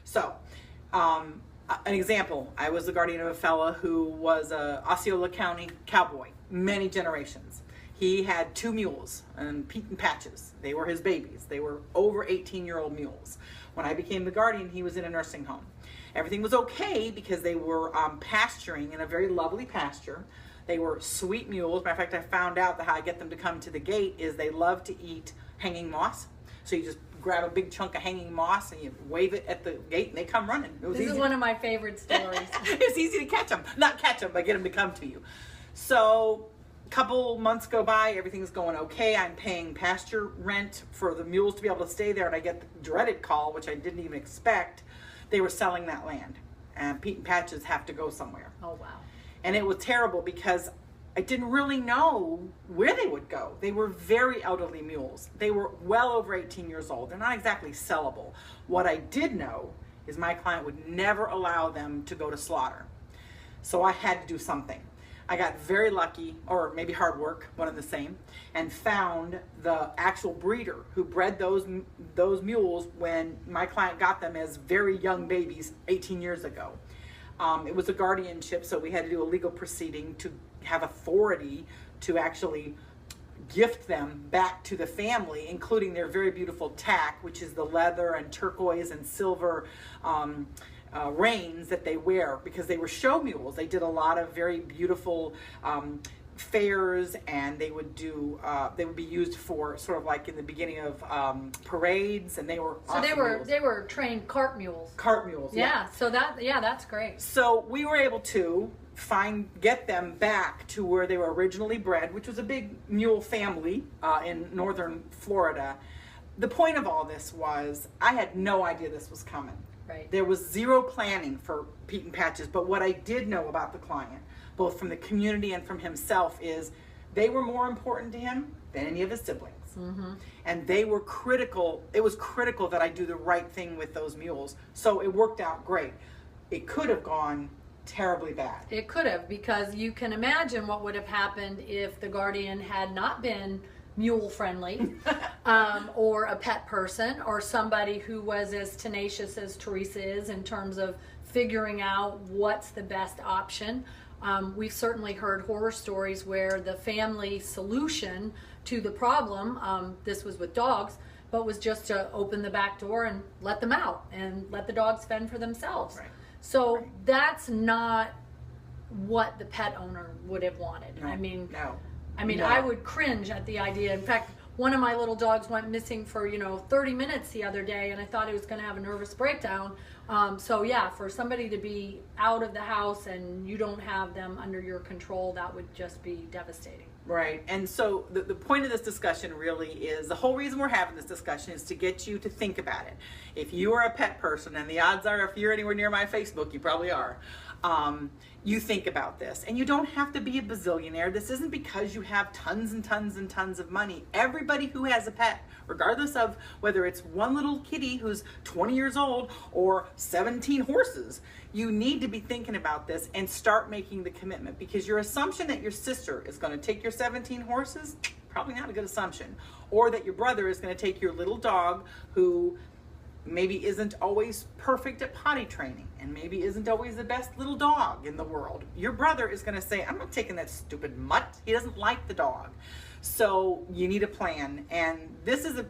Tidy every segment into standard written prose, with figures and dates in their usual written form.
So, an example, I was the guardian of a fella who was a Osceola County cowboy, many generations. He had 2 mules, and Pete and Patches. They were his babies. They were over 18-year-old mules. When I became the guardian, he was in a nursing home. Everything was okay because they were pasturing in a very lovely pasture. They were sweet mules. Matter of fact, I found out that how I get them to come to the gate is they love to eat hanging moss. So you just grab a big chunk of hanging moss and you wave it at the gate and they come running. This is one of my favorite stories. It's easy to catch them. Not catch them, but get them to come to you. So a couple months go by, everything's going okay. I'm paying pasture rent for the mules to be able to stay there, and I get the dreaded call, which I didn't even expect. They were selling that land, and Pete and Patches have to go somewhere. Oh, wow. And it was terrible because I didn't really know where they would go. They were very elderly mules. They were well over 18 years old. They're not exactly sellable. What I did know is my client would never allow them to go to slaughter. So I had to do something. I got very lucky, or maybe hard work, one and the same, and found the actual breeder who bred those mules when my client got them as very young babies 18 years ago. It was a guardianship, so we had to do a legal proceeding to have authority to actually gift them back to the family, including their very beautiful tack, which is the leather and turquoise and silver reins that they wear, because they were show mules. They did a lot of very beautiful fairs, and they would do they would be used for sort of like in the beginning of parades, and they were so awesome they were trained cart mules. Cart mules, yeah. So that's great. So we were able to get them back to where they were originally bred, which was a big mule family in northern Florida. The point of all this was I had no idea this was coming. Right. There was zero planning for Pete and Patches, but what I did know about the client, both from the community and from himself, is they were more important to him than any of his siblings. Mm-hmm. And they were critical. It was critical that I do the right thing with those mules. So it worked out great. It could have gone terribly bad. It could have, because you can imagine what would have happened if the guardian had not been mule friendly, or a pet person, or somebody who was as tenacious as Teresa is in terms of figuring out what's the best option. We've certainly heard horror stories where the family solution to the problem, this was with dogs, but was just to open the back door and let them out and let the dogs fend for themselves. Right. So that's not what the pet owner would have wanted. No, I mean, no. I would cringe at the idea. In fact, one of my little dogs went missing for 30 minutes the other day, and I thought he was going to have a nervous breakdown. So yeah, for somebody to be out of the house and you don't have them under your control, that would just be devastating. Right. And so the point of this discussion really is, the whole reason we're having this discussion is to get you to think about it. If you are a pet person, and the odds are if you're anywhere near my Facebook, you probably are, you think about this. And you don't have to be a bazillionaire. This isn't because you have tons and tons and tons of money. Everybody who has a pet, regardless of whether it's one little kitty who's 20 years old or 17 horses, you need to be thinking about this and start making the commitment, because your assumption that your sister is going to take your 17 horses, probably not a good assumption. Or that your brother is going to take your little dog who maybe isn't always perfect at potty training and maybe isn't always the best little dog in the world. Your brother is going to say, I'm not taking that stupid mutt. He doesn't like the dog. So you need a plan. And this is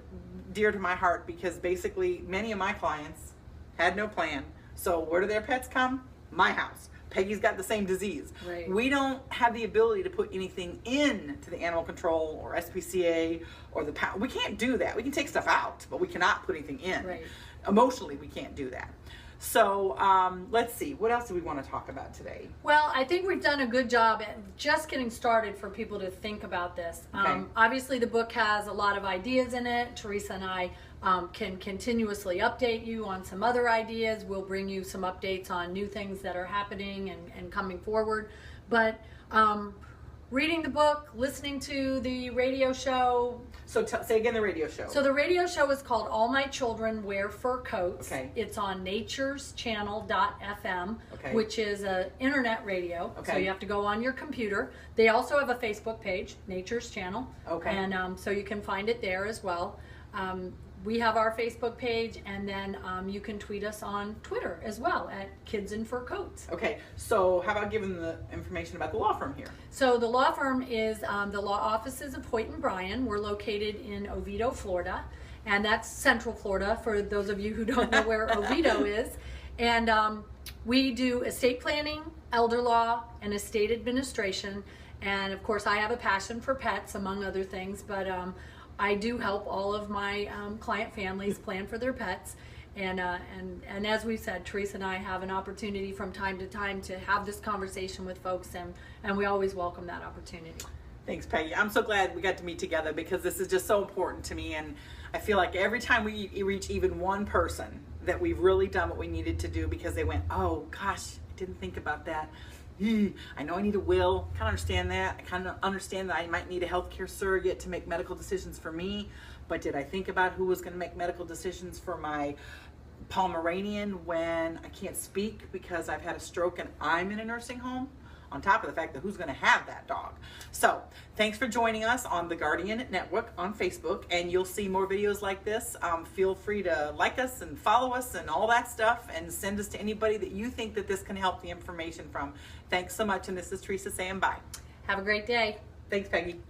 dear to my heart, because basically many of my clients had no plan. So where do their pets come? My house. Peggy's got the same disease. Right. We don't have the ability to put anything in to the animal control or SPCA or the pound. We can't do that. We can take stuff out, but we cannot put anything in. Right. Emotionally, we can't do that. So let's see. What else do we want to talk about today? Well, I think we've done a good job at just getting started for people to think about this. Okay. Obviously, the book has a lot of ideas in it. Teresa and I can continuously update you on some other ideas. We'll bring you some updates on new things that are happening and coming forward. But reading the book, listening to the radio show. So say again the radio show. So the radio show is called All My Children Wear Fur Coats. Okay. It's on natureschannel.fm, Okay. which is an internet radio. Okay. So you have to go on your computer. They also have a Facebook page, Nature's Channel. Okay. And so you can find it there as well. We have our Facebook page, and then you can tweet us on Twitter as well at Kids in Fur Coats. Okay, so how about giving the information about the law firm here? So the law firm is, the law offices of Hoyt and Bryan. We're located in Oviedo, Florida, and that's Central Florida for those of you who don't know where Oviedo is. And we do estate planning, elder law, and estate administration. And of course, I have a passion for pets, among other things, but I do help all of my client families plan for their pets. And as we said, Teresa and I have an opportunity from time to time to have this conversation with folks, and we always welcome that opportunity. Thanks, Peggy. I'm so glad we got to meet together because this is just so important to me, and I feel like every time we reach even one person that we've really done what we needed to do because they went, oh gosh, I didn't think about that. I know I need a will, kind of understand that. I kind of understand that I might need a healthcare surrogate to make medical decisions for me, but did I think about who was going to make medical decisions for my Pomeranian when I can't speak because I've had a stroke and I'm in a nursing home? On top of the fact that who's going to have that dog. So thanks for joining us on the Guardian Network on Facebook, and you'll see more videos like this. Feel free to like us and follow us and all that stuff, and send us to anybody that you think that this can help the information from. Thanks so much, and this is Teresa saying bye. Have a great day. Thanks, Peggy.